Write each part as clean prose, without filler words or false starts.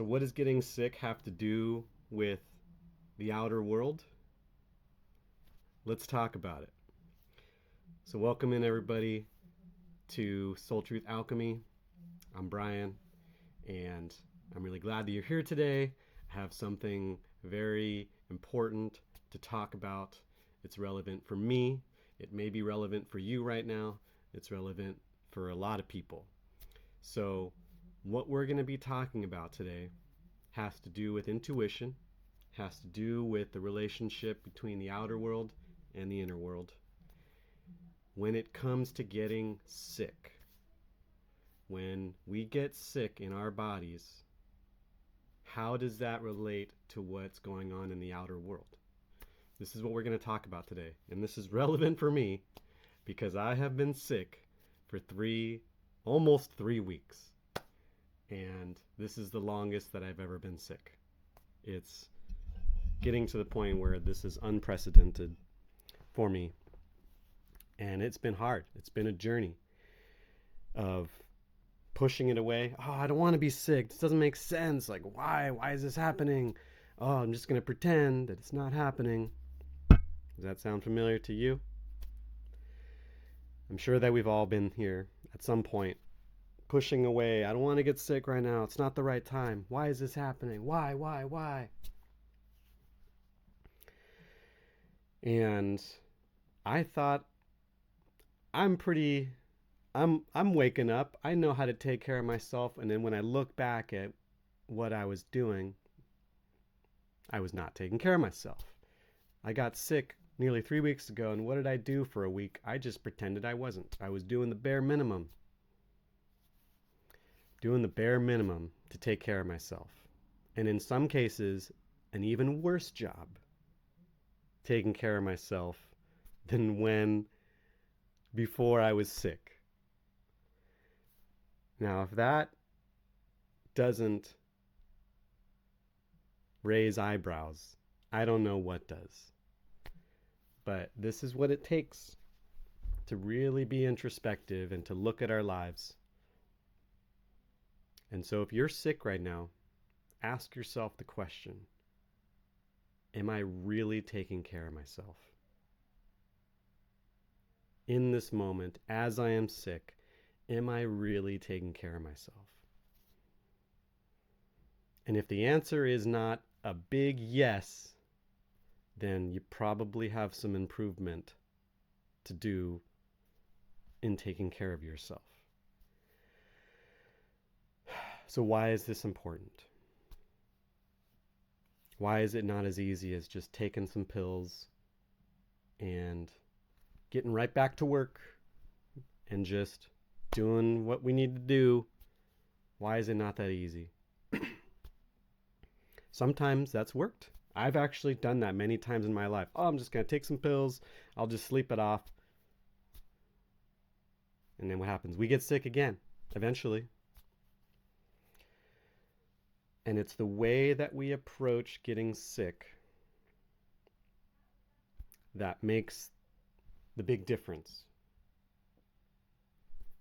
So, what does getting sick have to do with the outer world? Let's talk about it. So, welcome in everybody to Soul Truth Alchemy. I'm Brian, and I'm really glad that you're here today. I have something very important to talk about. It's relevant for me. It may be relevant for you right now. It's relevant for a lot of people. So, what we're going to be talking about today has to do with intuition, has to do with the relationship between the outer world and the inner world. When it comes to getting sick, when we get sick in our bodies, how does that relate to what's going on in the outer world? This is what we're going to talk about today. And this is relevant for me because I have been sick for almost 3 weeks. And this is the longest that I've ever been sick. It's getting to the point where this is unprecedented for me. And it's been hard. It's been a journey of pushing it away. Oh, I don't want to be sick. This doesn't make sense. Like, why? Why is this happening? Oh, I'm just going to pretend that it's not happening. Does that sound familiar to you? I'm sure that we've all been here at some point, pushing away. I don't want to get sick right now. It's not the right time. Why is this happening? Why? And I thought I'm waking up. I know how to take care of myself. And then when I look back at what I was doing, I was not taking care of myself. I got sick nearly 3 weeks ago. And what did I do for a week? I just pretended I wasn't. I was doing the bare minimum. Doing the bare minimum to take care of myself. And in some cases, an even worse job taking care of myself than before I was sick. Now, if that doesn't raise eyebrows, I don't know what does. But this is what it takes to really be introspective and to look at our lives. And so if you're sick right now, ask yourself the question, am I really taking care of myself? In this moment, as I am sick, am I really taking care of myself? And if the answer is not a big yes, then you probably have some improvement to do in taking care of yourself. So why is this important? Why is it not as easy as just taking some pills and getting right back to work and just doing what we need to do? Why is it not that easy? Sometimes that's worked. I've actually done that many times in my life. Oh, I'm just going to take some pills. I'll just sleep it off. And then what happens? We get sick again, eventually. And it's the way that we approach getting sick that makes the big difference.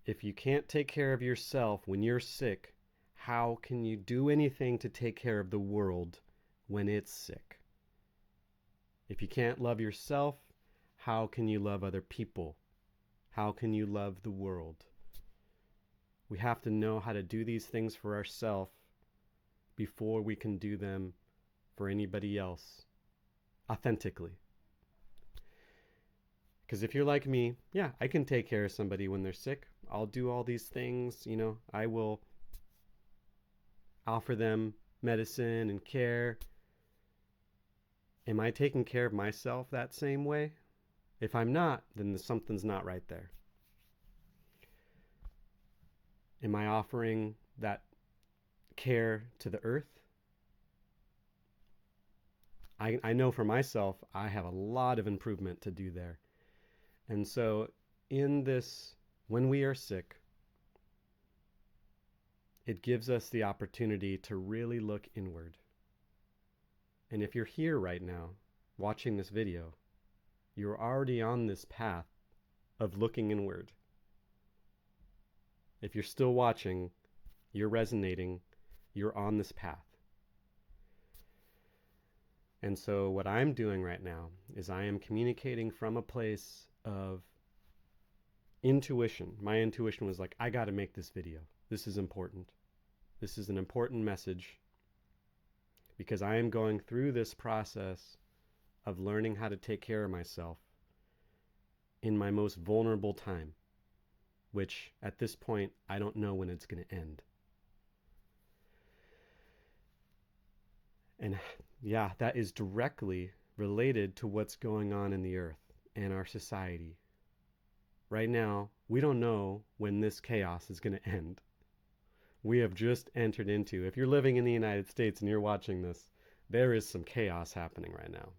If you can't take care of yourself when you're sick, how can you do anything to take care of the world when it's sick? If you can't love yourself, how can you love other people? How can you love the world? We have to know how to do these things for ourselves before we can do them for anybody else authentically. Because if you're like me, yeah, I can take care of somebody when they're sick. I'll do all these things, I will offer them medicine and care. Am I taking care of myself that same way? If I'm not, then something's not right there. Am I offering that care to the earth? I know for myself, I have a lot of improvement to do there. And so in this, when we are sick, it gives us the opportunity to really look inward. And if you're here right now, watching this video, you're already on this path of looking inward. If you're still watching, you're resonating, you're on this path. And so what I'm doing right now is I am communicating from a place of intuition. My intuition was like, I got to make this video. This is important. This is an important message because I am going through this process of learning how to take care of myself in my most vulnerable time, which at this point, I don't know when it's going to end. And yeah, that is directly related to what's going on in the earth and our society. Right now, we don't know when this chaos is going to end. We have just entered into, if you're living in the United States and you're watching this, there is some chaos happening right now.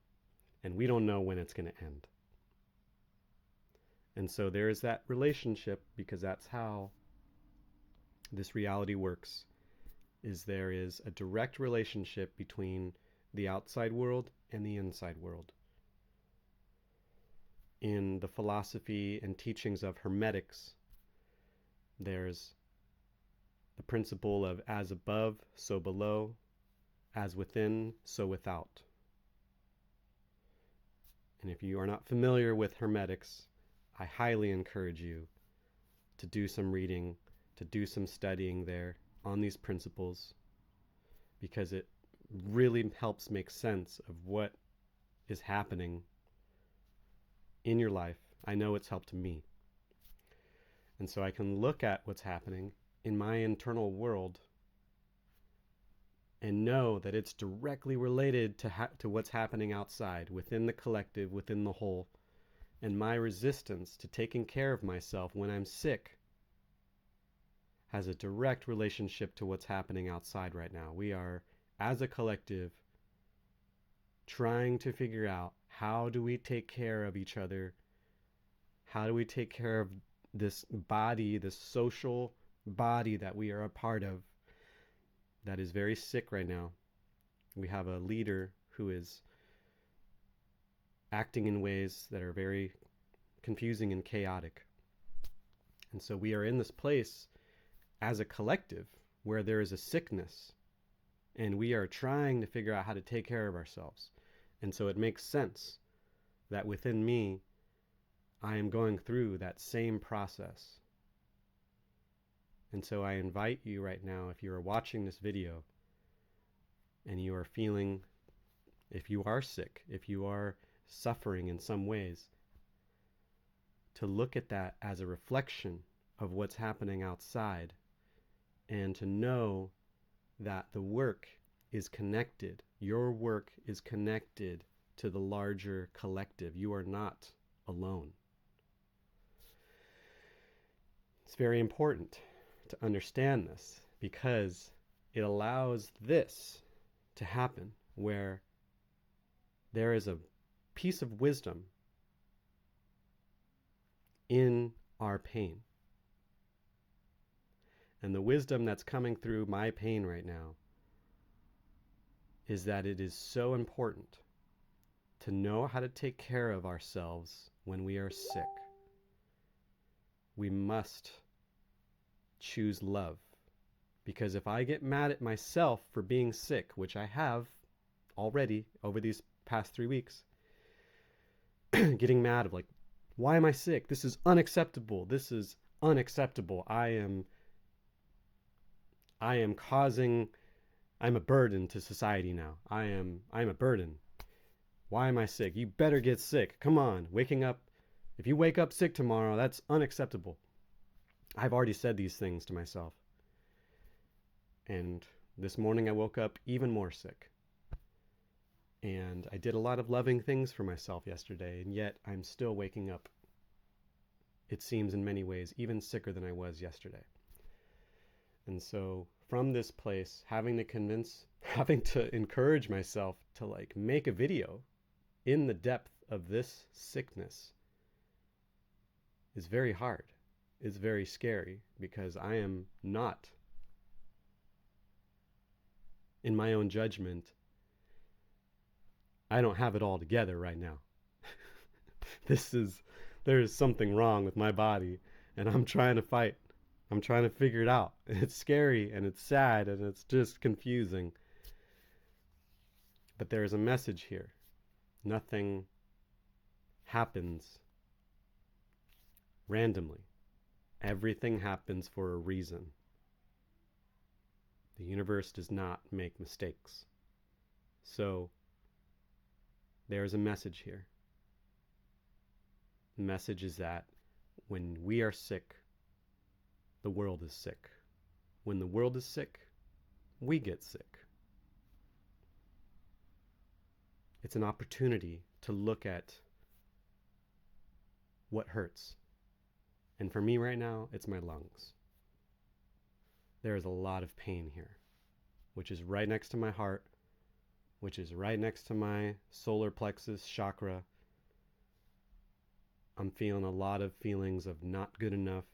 And we don't know when it's going to end. And so there is that relationship, because that's how this reality works, is there is a direct relationship between the outside world and the inside world. In the philosophy and teachings of Hermetics, there's the principle of as above, so below, as within, so without. And if you are not familiar with Hermetics, I highly encourage you to do some reading, to do some studying there on these principles, because it really helps make sense of what is happening in your life. I know it's helped me. And so I can look at what's happening in my internal world and know that it's directly related to what's happening outside, within the collective, within the whole. And my resistance to taking care of myself when I'm sick has a direct relationship to what's happening outside right now. We are, as a collective, trying to figure out, how do we take care of each other? How do we take care of this body, this social body that we are a part of, that is very sick right now? We have a leader who is acting in ways that are very confusing and chaotic. And so we are in this place as a collective where there is a sickness, and we are trying to figure out how to take care of ourselves. And so it makes sense that within me, I am going through that same process. And so I invite you right now, if you are watching this video and you are feeling, if you are sick, if you are suffering in some ways, to look at that as a reflection of what's happening outside, and to know that the work is connected. Your work is connected to the larger collective. You are not alone. It's very important to understand this, because it allows this to happen, where there is a piece of wisdom in our pain. And the wisdom that's coming through my pain right now is that it is so important to know how to take care of ourselves when we are sick. We must choose love. Because if I get mad at myself for being sick, which I have already over these past 3 weeks, getting mad of like, why am I sick? This is unacceptable. This is unacceptable. I'm a burden to society now. I'm a burden. Why am I sick? You better get sick. Come on, waking up. If you wake up sick tomorrow, that's unacceptable. I've already said these things to myself. And this morning I woke up even more sick. And I did a lot of loving things for myself yesterday, and yet I'm still waking up, it seems in many ways, even sicker than I was yesterday. And so from this place, having to encourage myself to like make a video in the depth of this sickness is very hard. It's very scary, because I am not, in my own judgment, I don't have it all together right now. There is something wrong with my body, and I'm trying to fight. I'm trying to figure it out. It's scary, and it's sad, and it's just confusing. But there is a message here. Nothing happens randomly. Everything happens for a reason. The universe does not make mistakes. So, there's a message here. The message is that when we are sick, the world is sick. When the world is sick, we get sick. It's an opportunity to look at what hurts. And for me right now, it's my lungs. There is a lot of pain here, which is right next to my heart, which is right next to my solar plexus chakra. I'm feeling a lot of feelings of not good enough,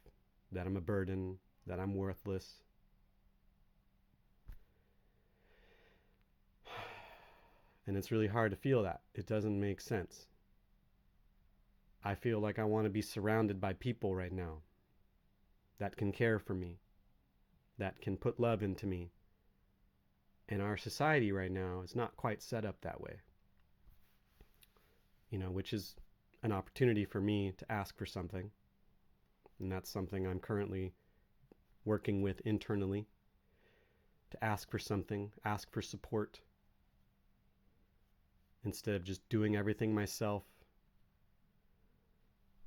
that I'm a burden, that I'm worthless. And it's really hard to feel that. It doesn't make sense. I feel like I want to be surrounded by people right now that can care for me, that can put love into me. And our society right now is not quite set up that way. Which is an opportunity for me to ask for something. And that's something I'm currently working with internally. To ask for something, ask for support. Instead of just doing everything myself,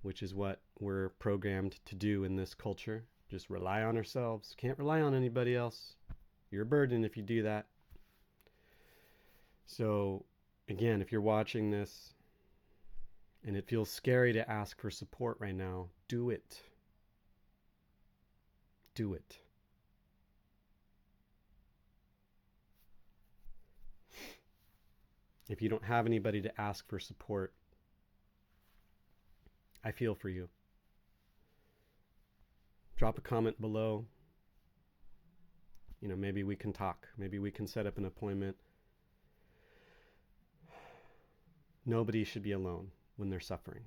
which is what we're programmed to do in this culture. Just rely on ourselves. Can't rely on anybody else. You're a burden if you do that. So, again, if you're watching this and it feels scary to ask for support right now, do it. Do it. If you don't have anybody to ask for support, I feel for you. Drop a comment below. Maybe we can talk. Maybe we can set up an appointment. Nobody should be alone when they're suffering.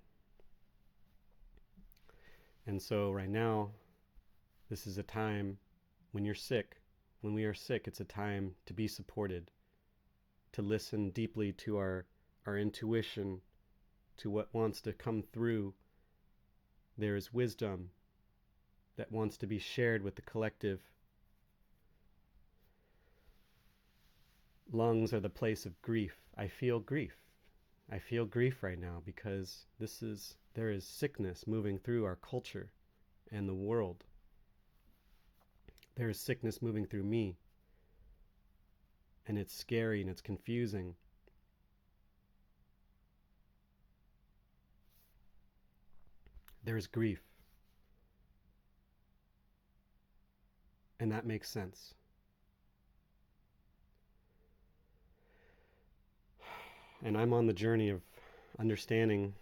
And so right now, this is a time when you're sick. When we are sick, it's a time to be supported, to listen deeply to our intuition, to what wants to come through. There is wisdom that wants to be shared with the collective. Lungs are the place of grief. I feel grief. I feel grief right now because there is sickness moving through our culture and the world. There is sickness moving through me. And it's scary and it's confusing. There's grief. And that makes sense. And I'm on the journey of understanding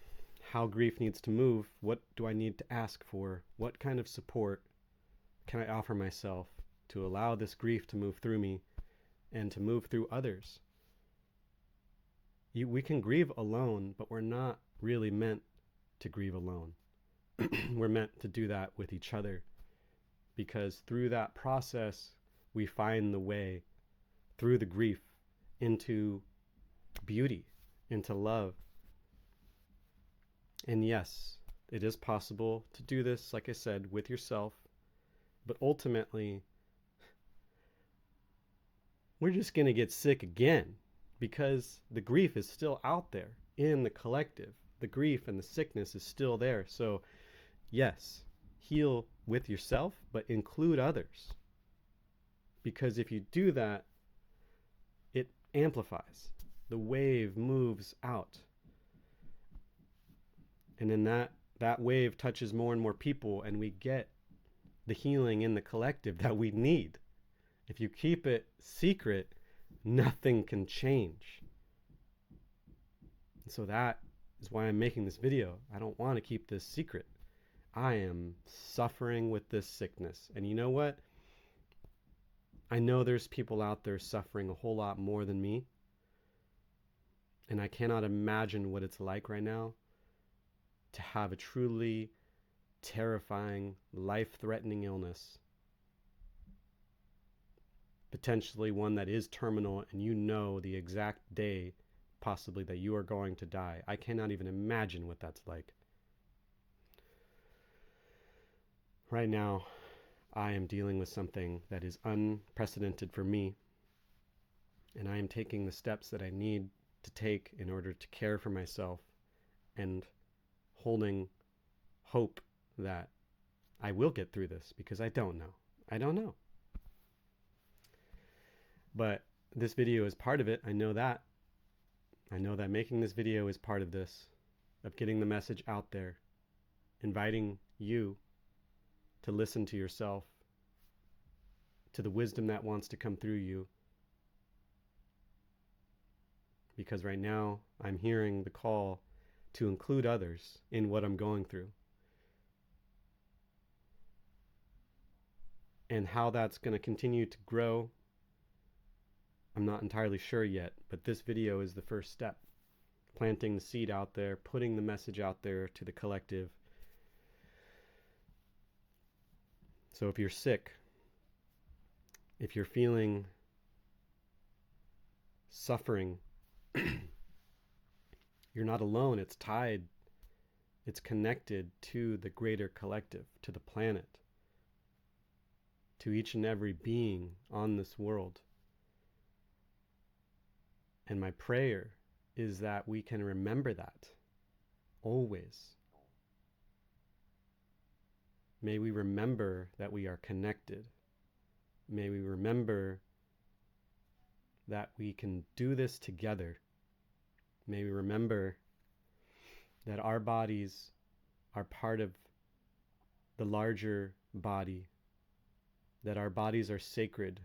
how grief needs to move. What do I need to ask for? What kind of support can I offer myself to allow this grief to move through me and to move through others? We can grieve alone, but we're not really meant to grieve alone. We're meant to do that with each other, because through that process, we find the way through the grief into beauty, into love. And yes, it is possible to do this, like I said, with yourself, but ultimately, we're just going to get sick again because the grief is still out there in the collective. The grief and the sickness is still there. So, yes, heal with yourself, but include others. Because if you do that, it amplifies. The wave moves out. And then that wave touches more and more people, and we get the healing in the collective that we need. If you keep it secret, nothing can change. So that is why I'm making this video. I don't want to keep this secret. I am suffering with this sickness. And you know what? I know there's people out there suffering a whole lot more than me. And I cannot imagine what it's like right now to have a truly terrifying, life-threatening illness. potentially one that is terminal, and you know the exact day possibly that you are going to die. I cannot even imagine what that's like. Right now, I am dealing with something that is unprecedented for me, and I am taking the steps that I need to take in order to care for myself and holding hope that I will get through this, because I don't know. I don't know. But this video is part of it. I know that. I know that making this video is part of this, of getting the message out there, inviting you to listen to yourself, to the wisdom that wants to come through you. Because right now I'm hearing the call to include others in what I'm going through. And how that's going to continue to grow, I'm not entirely sure yet, but this video is the first step. Planting the seed out there, putting the message out there to the collective. So if you're sick, if you're feeling suffering, you're not alone. It's tied, it's connected to the greater collective, to the planet, to each and every being on this world. And my prayer is that we can remember that always. May we remember that we are connected. May we remember that we can do this together. May we remember that our bodies are part of the larger body, that our bodies are sacred,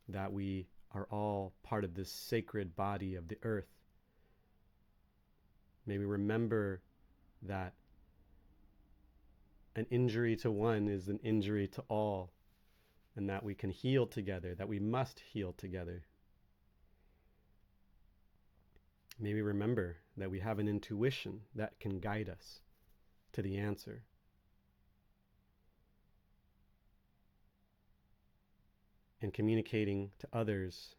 that we are all part of this sacred body of the earth. May we remember that an injury to one is an injury to all, and that we can heal together, that we must heal together. May we remember that we have an intuition that can guide us to the answer. And communicating to others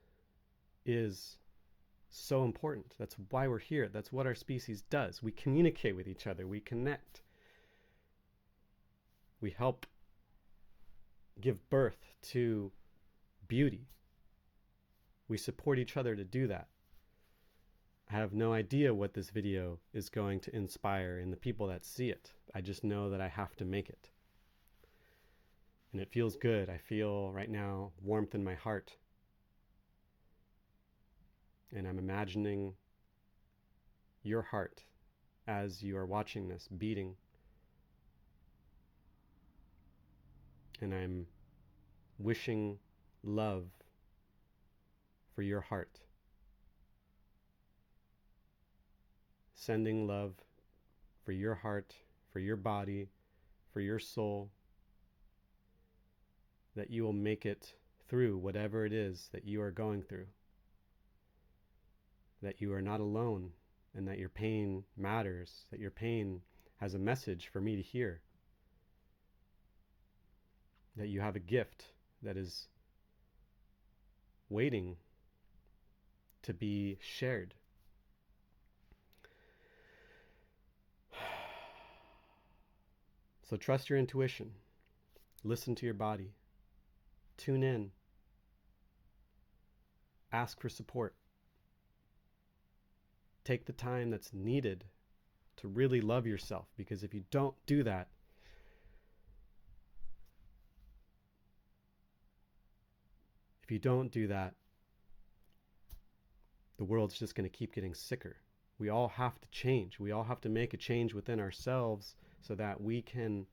is so important. That's why we're here. That's what our species does. We communicate with each other. We connect. We help give birth to beauty. We support each other to do that. I have no idea what this video is going to inspire in the people that see it. I just know that I have to make it. And it feels good. I feel right now warmth in my heart. And I'm imagining your heart as you are watching this beating. And I'm wishing love for your heart. Sending love for your heart, for your body, for your soul, that you will make it through whatever it is that you are going through. That you are not alone, and that your pain matters, that your pain has a message for me to hear. That you have a gift that is waiting to be shared. So trust your intuition. Listen to your body. Tune in. Ask for support. Take the time that's needed to really love yourself, because if you don't do that, the world's just going to keep getting sicker. We all have to change. We all have to make a change within ourselves so that we can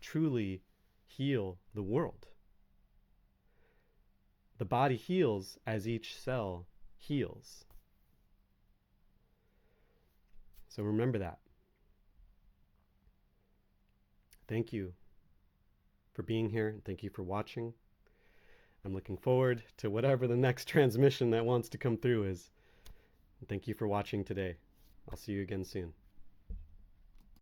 truly heal the world. The body heals as each cell heals. So remember that. Thank you for being here. Thank you for watching. I'm looking forward to whatever the next transmission that wants to come through is. Thank you for watching today. I'll see you again soon.